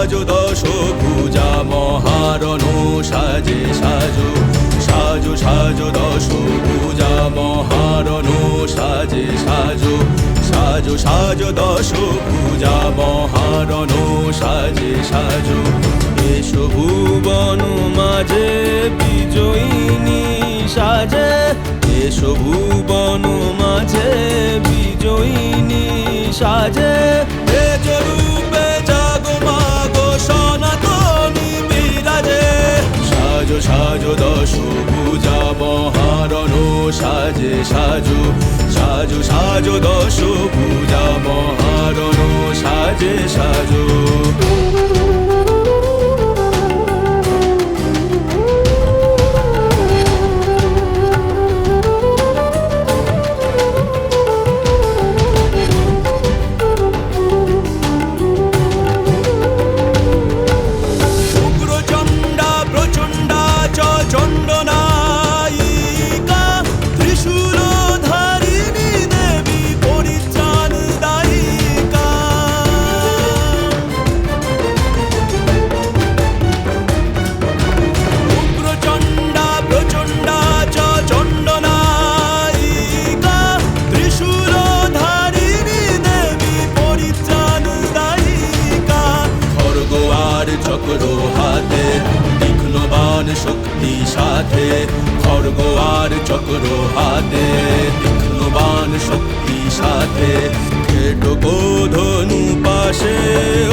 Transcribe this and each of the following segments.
সাজো দশ ভুজা মহারণ সাজে সাজো সাজো সাজো দশ ভুজা মহারণ সাজে সাজো সাজো সাজো দশ ভুজা মহারণ সাজে সাজো এসো ভুবন মাঝে বিজয়িনী সাজে এসো ভুবন মাঝে বিজয়িনী সাজে এ রূপে জাগো মাগো সনাতনী বিরাজে সাজো সাজো দশ ভুজা মহারণ সাজে সাজো সাজো সাজো দশ ভুজা মহারণ সাজে সাজো চক্র হাতে তীক্ষ্ণ বাণ শক্তি সাথে খড়গ আর চক্র হাতে তীক্ষ্ণ বাণ শক্তি সাথে খেটক ধনু পাশে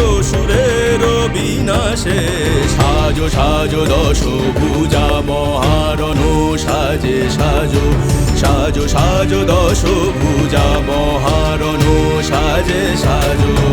অসুরের বিনাশে সাজো সাজো দশ ভুজা মহারণ সাজে সাজো সাজো সাজো দশ ভুজা মহারণ সাজে সাজো